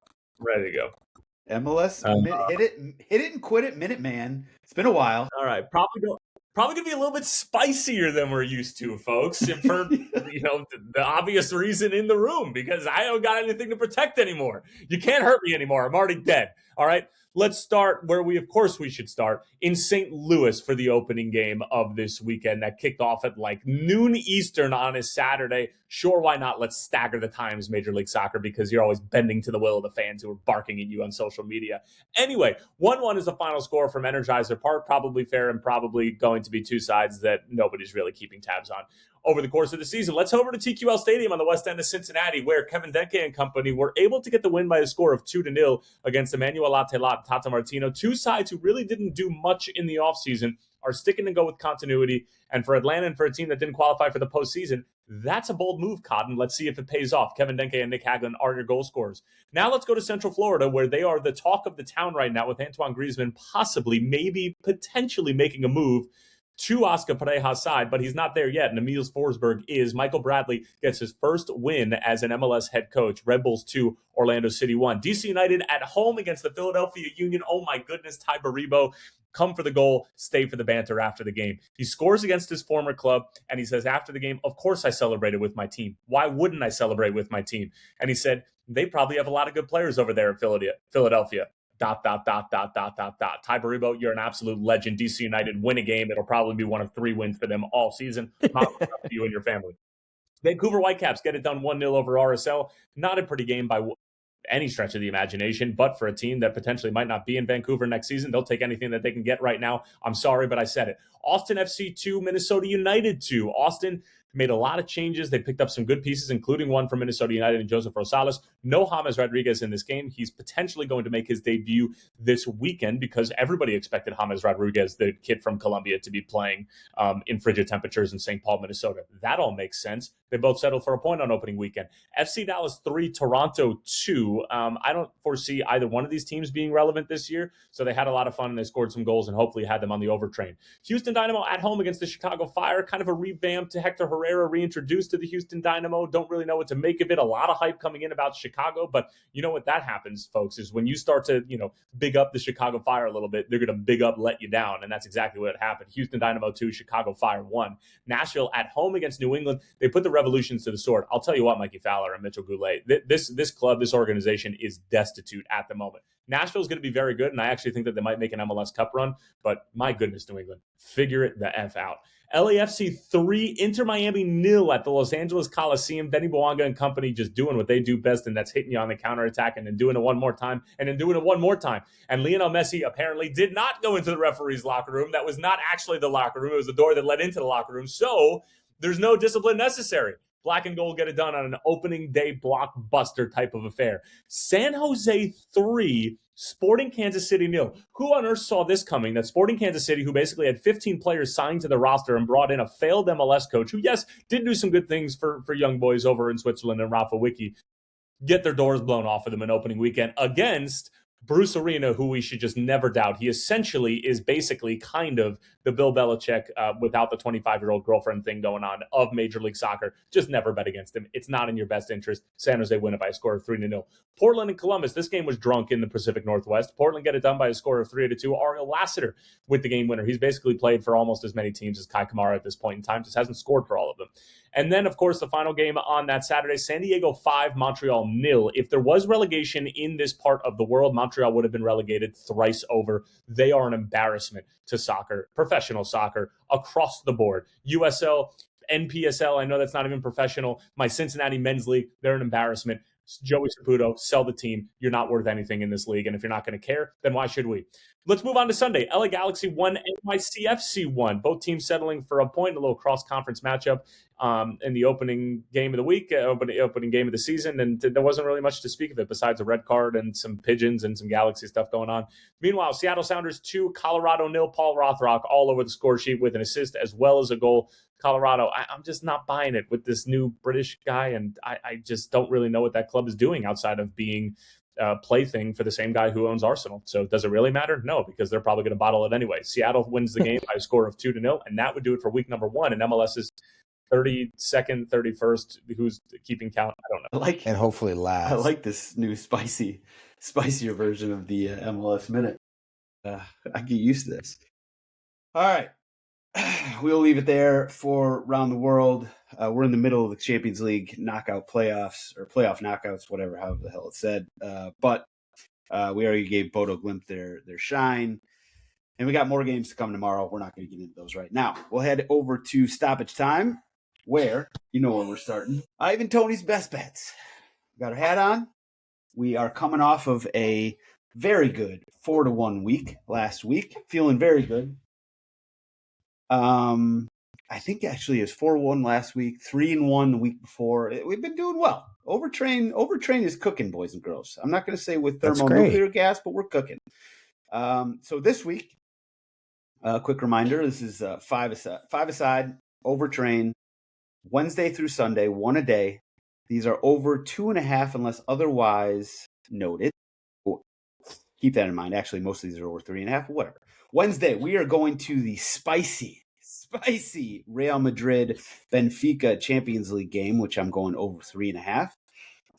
MLS, hit it and quit it, Minuteman. It's been a while. All right, probably going to be a little bit spicier than we're used to, folks, for the obvious reason in the room, because I don't got anything to protect anymore. You can't hurt me anymore. I'm already dead. All right, let's start where we should start, in St. Louis for the opening game of this weekend that kicked off at like noon Eastern on a Saturday. Sure, why not? Let's stagger the times, Major League Soccer, because you're always bending to the will of the fans who are barking at you on social media. Anyway, 1-1 is the final score from Energizer Park. Probably fair and probably going to be two sides that nobody's really keeping tabs on over the course of the season. Let's head over to TQL Stadium on the west end of Cincinnati, where Kevin Denke and company were able to get the win by a score of 2-0 against Emmanuel Latela and Tata Martino. Two sides who really didn't do much in the offseason are sticking to go with continuity. And for Atlanta and for a team that didn't qualify for the postseason, that's a bold move, Cotton. Let's see if it pays off. Kevin Denke and Nick Haglund are your goal scorers. Now let's go to Central Florida, where they are the talk of the town right now, with Antoine Griezmann potentially making a move to Oscar Pareja's side, but he's not there yet, and Emil Forsberg is. Michael Bradley gets his first win as an MLS head coach. Red Bulls 2, Orlando City 1. DC United at home against the Philadelphia Union. Oh my goodness, Ty Baribo. Come for the goal, stay for the banter after the game. He scores against his former club, and he says after the game, of course I celebrated with my team. Why wouldn't I celebrate with my team? And he said, they probably have a lot of good players over there in Philadelphia. ... Ty Baribo, you're an absolute legend. DC United win a game. It'll probably be one of 3 wins for them all season. You and your family. Vancouver Whitecaps get it done 1-0 over RSL. Not a pretty game by any stretch of the imagination, but for a team that potentially might not be in Vancouver next season, they'll take anything that they can get right now. I'm sorry, but I said it. Austin FC 2, Minnesota United 2. Austin made a lot of changes. They picked up some good pieces, including one from Minnesota United and Joseph Rosales. No James Rodriguez in this game. He's potentially going to make his debut this weekend because everybody expected James Rodriguez, the kid from Colombia, to be playing in frigid temperatures in St. Paul, Minnesota. That all makes sense. They both settled for a point on opening weekend. FC Dallas 3, Toronto 2. I don't foresee either one of these teams being relevant this year, so they had a lot of fun and they scored some goals and hopefully had them on the overtrain. Houston Dynamo at home against the Chicago Fire, kind of a revamp to Hector Herrera, reintroduced to the Houston Dynamo. Don't really know what to make of it. A lot of hype coming in about Chicago, but you know what that happens, folks, is when you start to, big up the Chicago Fire a little bit, they're going to big up, let you down, and that's exactly what happened. Houston Dynamo 2, Chicago Fire 1. Nashville at home against New England. They put the Revolutions to the sword. I'll tell you what, Mikey Fowler and Mitchell Goulet, this club, this organization is destitute at the moment. Nashville's going to be very good, and I actually think that they might make an MLS Cup run, but my goodness, New England, figure it the F out. LAFC 3, Inter Miami 0 at the Los Angeles Coliseum. Denny Bouanga and company just doing what they do best, and that's hitting you on the counterattack and then doing it one more time and then doing it one more time. And Lionel Messi apparently did not go into the referee's locker room. That was not actually the locker room. It was the door that led into the locker room. So there's no discipline necessary. Black and gold get it done on an opening day blockbuster type of affair. San Jose 3, Sporting Kansas City 0. Who on earth saw this coming? That Sporting Kansas City, who basically had 15 players signed to the roster and brought in a failed MLS coach who, yes, did do some good things for young boys over in Switzerland and Rafa Wicki, get their doors blown off of them in opening weekend against Bruce Arena, who we should just never doubt. He essentially is basically kind of the Bill Belichick without the 25-year-old girlfriend thing going on of Major League Soccer. Just never bet against him. It's not in your best interest. San Jose win it by a score of 3-0. Portland and Columbus. This game was drunk in the Pacific Northwest. Portland get it done by a score of 3-2. Ariel Lassiter with the game winner. He's basically played for almost as many teams as Kai Kamara at this point in time. Just hasn't scored for all of them. And then, of course, the final game on that Saturday, San Diego 5, Montreal 0. If there was relegation in this part of the world, Montreal would have been relegated thrice over. They are an embarrassment to soccer, professional soccer, across the board. USL, NPSL, I know that's not even professional. My Cincinnati Men's League, they're an embarrassment. Joey Saputo, sell the team. You're not worth anything in this league. And if you're not going to care, then why should we? Let's move on to Sunday. LA Galaxy 1, NYCFC 1. Both teams settling for a point, a little cross-conference matchup in the opening game of the week, opening game of the season. And there wasn't really much to speak of it besides a red card and some pigeons and some Galaxy stuff going on. Meanwhile, Seattle Sounders 2, Colorado 0. Paul Rothrock all over the score sheet with an assist as well as a goal. Colorado, I'm just not buying it with this new British guy, and I just don't really know what that club is doing outside of being a plaything for the same guy who owns Arsenal. So does it really matter? No, because they're probably going to bottle it anyway. Seattle wins the game by a score of 2-0, and that would do it for week number 1. And MLS's 32nd, 31st, who's keeping count? I don't know. And hopefully last. I like this new spicier version of the MLS Minute. I get used to this. All right. We'll leave it there for Round the World. We're in the middle of the Champions League knockout playoffs, or playoff knockouts, whatever, however the hell it's said. But we already gave Bodo Glimt their shine. And we got more games to come tomorrow. We're not going to get into those right now. We'll head over to stoppage time, where, you know where we're starting. Ivan Toney's best bets. Got our hat on. We are coming off of a very good 4-1 week last week. Feeling very good. I think actually it was 4-1 last week, 3-1 the week before. We've been doing well. Overtrain is cooking, boys and girls. I'm not going to say with thermonuclear gas, but we're cooking. So this week, quick reminder: this is five aside, Overtrain, Wednesday through Sunday, one a day. These are over 2.5 unless otherwise noted. Keep that in mind. Actually, most of these are over 3.5. Whatever. Wednesday, we are going to the spicy Real Madrid Benfica Champions League game, which I'm going over 3.5.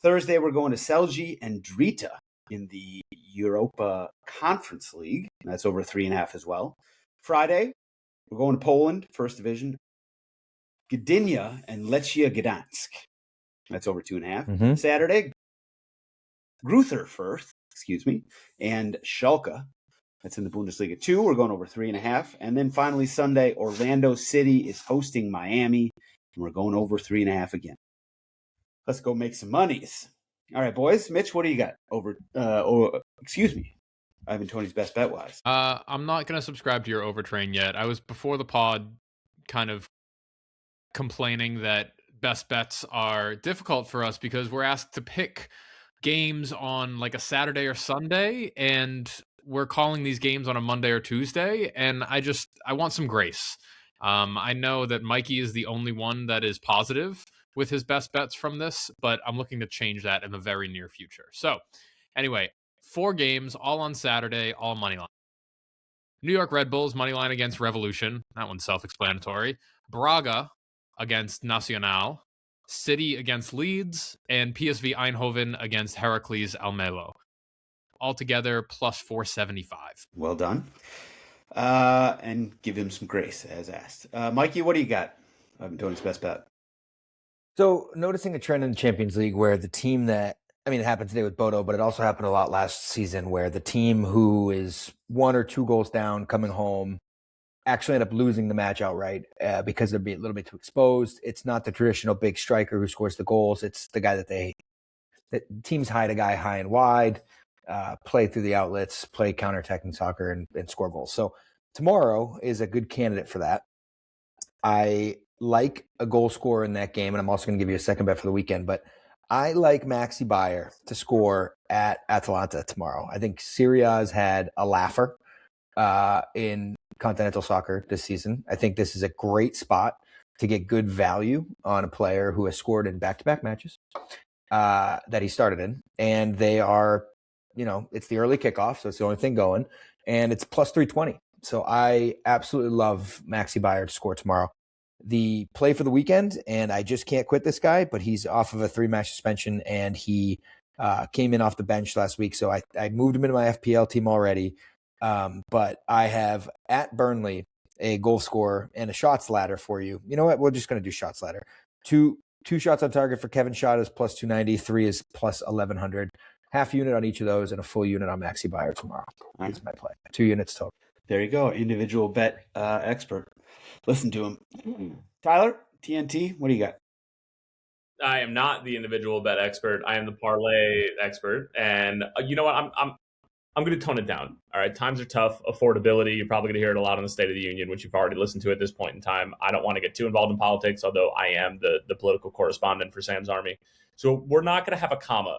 Thursday, we're going to Celje and Drita in the Europa Conference League. That's over 3.5 as well. Friday, we're going to Poland, First Division. Gdynia and Lechia Gdansk. That's over 2.5. Mm-hmm. Saturday, Gruther Firth, and Schalke. That's in the Bundesliga 2. We're going over 3.5. And then finally Sunday, Orlando City is hosting Miami We're going over 3.5 again. Let's go make some monies. All right, boys. Mitch, what do you got? Ivan Toney's best bet wise. I'm not going to subscribe to your overtrain yet. I was before the pod kind of complaining that best bets are difficult for us because we're asked to pick games on like a Saturday or Sunday, and we're calling these games on a Monday or Tuesday, and I want some grace. I know that Mikey is the only one that is positive with his best bets from this, but I'm looking to change that in the very near future. So anyway, 4 games, all on Saturday, all money line. New York Red Bulls money line against Revolution. That one's self-explanatory. Braga against Nacional. City against Leeds. And PSV Eindhoven against Heracles Almelo. Altogether, plus 475. Well done. And give him some grace, as asked. Mikey, what do you got? Ivan Toney's best bet. So noticing a trend in the Champions League where the team it happened today with Bodo, but it also happened a lot last season where the team who is 1 or 2 goals down coming home actually end up losing the match outright because they're being a little bit too exposed. It's not the traditional big striker who scores the goals. It's the guy that teams hide a guy high and wide, play through the outlets, play counterattacking soccer and score goals. So tomorrow is a good candidate for that. I like a goal scorer in that game, and I'm also going to give you a second bet for the weekend, but I like Maxi Bayer to score at Atalanta tomorrow. I think Syria's had a laugher in continental soccer this season. I think this is a great spot to get good value on a player who has scored in back-to-back matches that he started in. And they are, it's the early kickoff, so it's the only thing going. And it's plus 320. So I absolutely love Maxi Bayer to score tomorrow. The play for the weekend, and I just can't quit this guy, but he's off of a 3-match suspension, and he came in off the bench last week. So I moved him into my FPL team already. But I have at Burnley a goal scorer and a shots ladder for you. You know what? We're just going to do shots ladder. Two shots on target for Kevin Schott is plus 290. 3 is plus 1100. Half unit on each of those and a full unit on Maxi Bayer tomorrow. That's my play. 2 units total. There you go. Individual bet expert. Listen to him. Tyler, TNT, what do you got? I am not the individual bet expert. I am the parlay expert. And you know what? I'm going to tone it down. All right. Times are tough. Affordability. You're probably going to hear it a lot on the State of the Union, which you've already listened to at this point in time. I don't want to get too involved in politics, although I am the political correspondent for Sam's Army. So we're not going to have a comma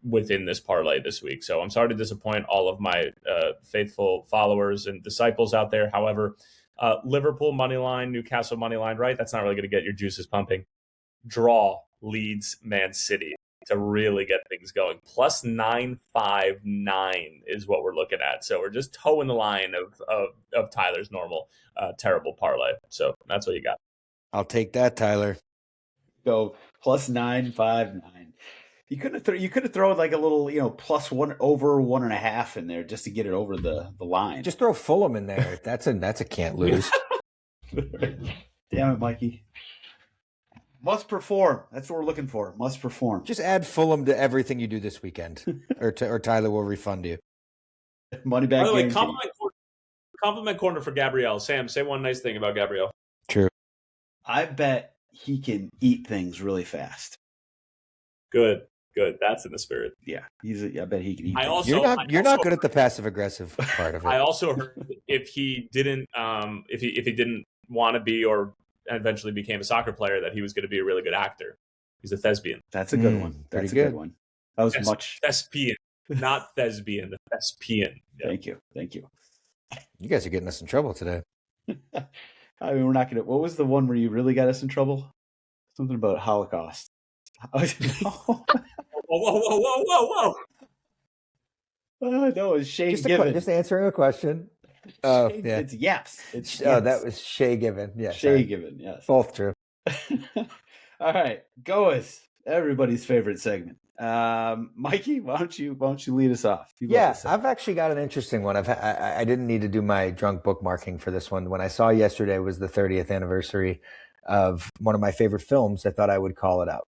within this parlay this week. So I'm sorry to disappoint all of my faithful followers and disciples out there. However, Liverpool money line, Newcastle money line, right? That's not really going to get your juices pumping. Draw Leeds Man City to really get things going. Plus 959 is what we're looking at. So we're just toeing the line of Tyler's normal terrible parlay. So that's what you got. I'll take that, Tyler. Go plus 959. You could have thrown like a little, plus 1 over 1.5 in there just to get it over the line. Just throw Fulham in there. That's a can't lose. Damn it, Mikey. Must perform. That's what we're looking for. Must perform. Just add Fulham to everything you do this weekend, or Tyler will refund you. Money back. By the way, compliment corner for Gabriel. Sam, say one nice thing about Gabriel. True. I bet he can eat things really fast. Good. That's in the spirit. Yeah, I bet he can eat. You're not good at the passive aggressive part of it. I also heard if he didn't want to be or eventually became a soccer player, that he was going to be a really good actor. He's a thespian. That's a good one. That's a good one. That was thespian, not thespian. The thespian. Yeah. Thank you. You guys are getting us in trouble today. I mean, we're not going to. What was the one where you really got us in trouble? Something about Holocaust. Whoa. No, it's Shay Given. Just answering a question. Oh, yeah. It's yaps. That was Shay Given. Yeah, Shay Given. Yes, both true. All right, GOAWs, everybody's favorite segment. Mikey, why don't you lead us off? I've actually got an interesting one. I didn't need to do my drunk bookmarking for this one. When I saw yesterday was the 30th anniversary of one of my favorite films, I thought I would call it out.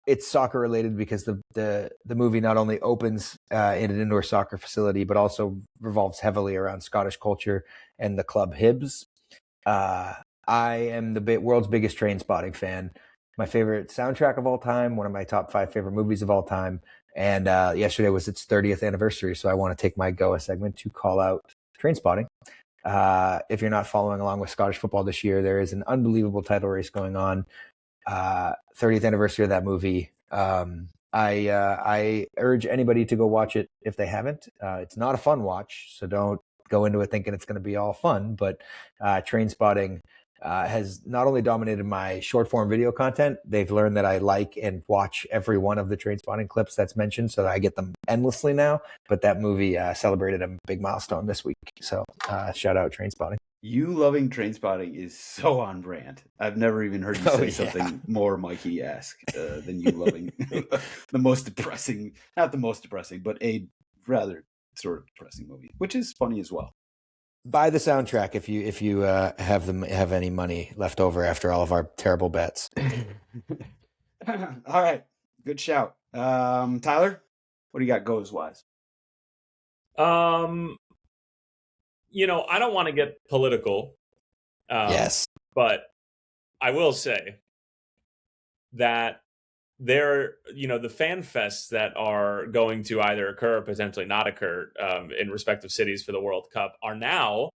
It's soccer related because the movie not only opens in an indoor soccer facility, but also revolves heavily around Scottish culture and the club Hibs. I am the world's biggest Train Spotting fan. My favorite soundtrack of all time, one of my top 5 favorite movies of all time. And yesterday was its 30th anniversary, so I want to take my GOA segment to call out Train Spotting. If you're not following along with Scottish football this year, there is an unbelievable title race going on. 30th anniversary of that movie. I urge anybody to go watch it if they haven't. It's not a fun watch, so don't go into it thinking it's going to be all fun. But Train Spotting has not only dominated my short form video content, they've learned that I like and watch every one of the Train Spotting clips that's mentioned, so that I get them endlessly now. But that movie celebrated a big milestone this week. So shout out Train Spotting. You loving Train Spotting is so on brand. I've never even heard you say something more Mikey-esque than you loving the most depressing, not the most depressing, but a rather sort of depressing movie, which is funny as well. Buy the soundtrack if you have any money left over after all of our terrible bets. All right, good shout. Tyler, what do you got goes wise? I don't want to get political. Yes. But I will say that the fan fests that are going to either occur or potentially not occur in respective cities for the World Cup are now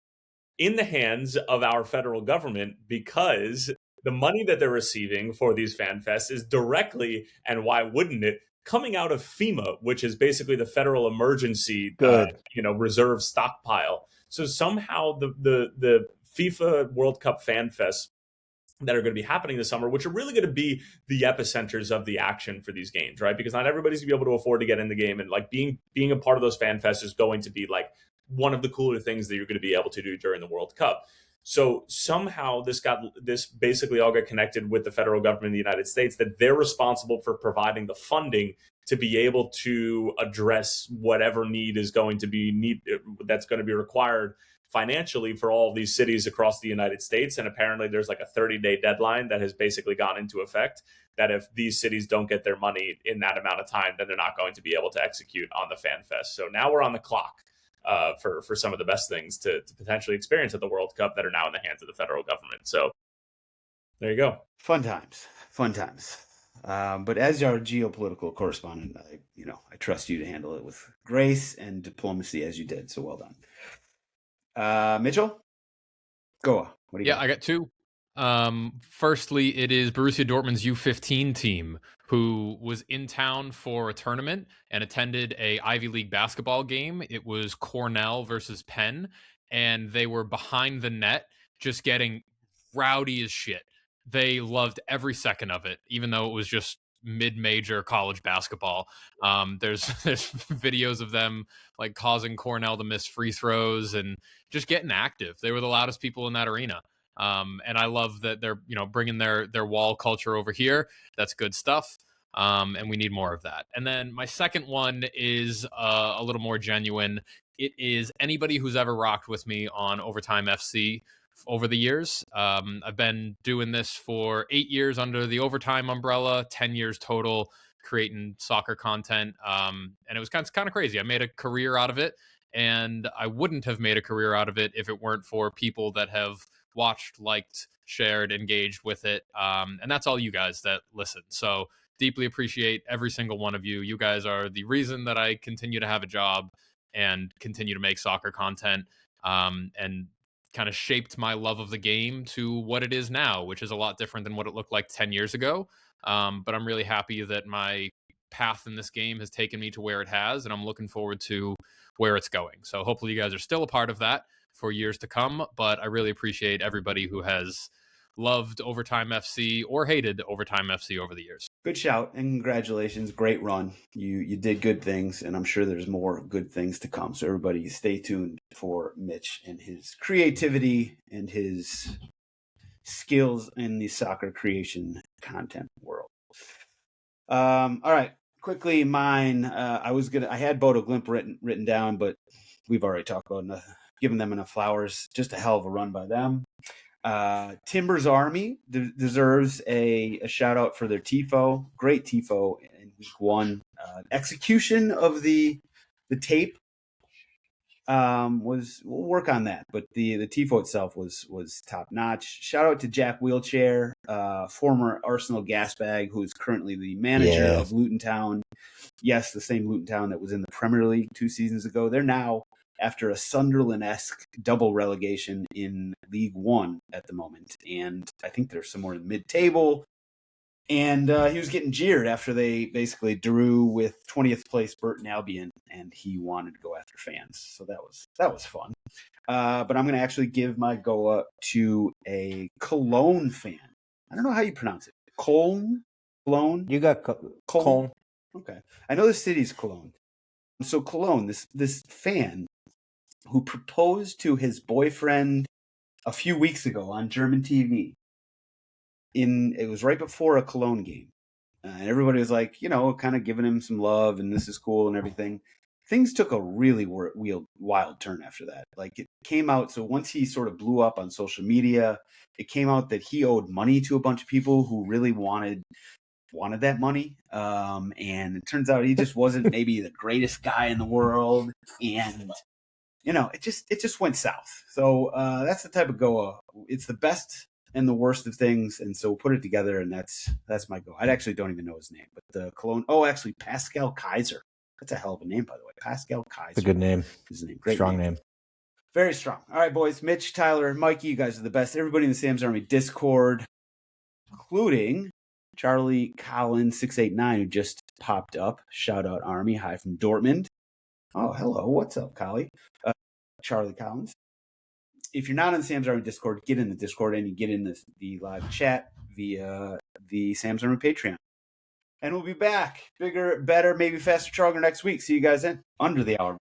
in the hands of our federal government, because the money that they're receiving for these fan fests is directly, and why wouldn't it, coming out of FEMA, which is basically the federal emergency reserve stockpile. So somehow the FIFA World Cup fan fests that are going to be happening this summer, which are really going to be the epicenters of the action for these games, right? Because not everybody's going to be able to afford to get in the game, and like being a part of those fan fests is going to be like one of the cooler things that you're going to be able to do during the World Cup. So somehow this basically all got connected with the federal government of the United States, that they're responsible for providing the funding to be able to address whatever that's going to be required financially for all of these cities across the United States. And apparently there's like a 30-day deadline that has basically gone into effect, that if these cities don't get their money in that amount of time, then they're not going to be able to execute on the fan fest. So now we're on the clock for some of the best things to potentially experience at the World Cup that are now in the hands of the federal government. So there you go. Fun times. But as our geopolitical correspondent, I trust you to handle it with grace and diplomacy as you did. So well done. Mitchell, go. What do you got? I got 2. Firstly, it is Borussia Dortmund's U15 team, who was in town for a tournament and attended a Ivy League basketball game. It was Cornell versus Penn, and they were behind the net just getting rowdy as shit. They loved every second of it, even though it was just mid-major college basketball. There's videos of them like causing Cornell to miss free throws and just getting active. They were the loudest people in that arena. And I love that they're, bringing their wall culture over here. That's good stuff. And we need more of that. And then my second one is a little more genuine. It is anybody who's ever rocked with me on Overtime FC over the years. I've been doing this for 8 years under the Overtime umbrella, 10 years total, creating soccer content. And it was kind of crazy. I made a career out of it, and I wouldn't have made a career out of it if it weren't for people that have watched, liked, shared, engaged with it. And that's all you guys that listen. So deeply appreciate every single one of you. You guys are the reason that I continue to have a job and continue to make soccer content, and kind of shaped my love of the game to what it is now, which is a lot different than what it looked like 10 years ago. But I'm really happy that my path in this game has taken me to where it has, and I'm looking forward to where it's going. So hopefully you guys are still a part of that for years to come, but I really appreciate everybody who has loved Overtime FC or hated Overtime FC over the years. Good shout and congratulations. Great run. You did good things, and I'm sure there's more good things to come. So everybody stay tuned for Mitch and his creativity and his skills in the soccer creation content world. All right. Quickly, mine. I had Bodo Glimt written down, but we've already talked about giving them enough flowers. Just a hell of a run by them. Timbers Army deserves a shout out for their tifo. Great tifo in week 1. Execution of the tape we'll work on that. But the tifo itself was top notch. Shout out to Jack Wheelchair, former Arsenal gasbag, who is currently the manager of Luton Town. Yes, the same Luton Town that was in the Premier League 2 seasons ago. They're now, after a Sunderland-esque double relegation, in League One at the moment, and I think they're somewhere in mid-table. And he was getting jeered after they basically drew with 20th place Burton Albion, and he wanted to go after fans. So that was fun. But I'm going to actually give my GOA to a Cologne fan. I don't know how you pronounce it. Cologne? You got Cologne. Okay. I know the city's Cologne. So Cologne, this fan who proposed to his boyfriend a few weeks ago on German TV. It was right before a Cologne game. And everybody was like, kind of giving him some love and this is cool and everything. Things took a really wild turn after that. Like, it came out, so once he sort of blew up on social media, it came out that he owed money to a bunch of people who really wanted that money. And it turns out he just wasn't maybe the greatest guy in the world. And, it just went south. So that's the type of GOA. It's the best and the worst of things, and so we'll put it together, and that's my GOA. I actually don't even know his name, but the Cologne. Oh, actually, Pascal Kaiser. That's a hell of a name, by the way. Pascal Kaiser. It's a good name. His name. Great strong name. Very strong. All right, boys. Mitch, Tyler, Mikey, you guys are the best. Everybody in the Sam's Army Discord, including Charlie Collins 689, who just popped up. Shout out Army. Hi from Dortmund. Oh, hello. What's up, Collie? Charlie Collins. If you're not on the Sam's Army Discord, get in the Discord and you get in the live chat via the Sam's Army Patreon. And we'll be back. Bigger, better, maybe faster, stronger next week. See you guys then. Under the Hour.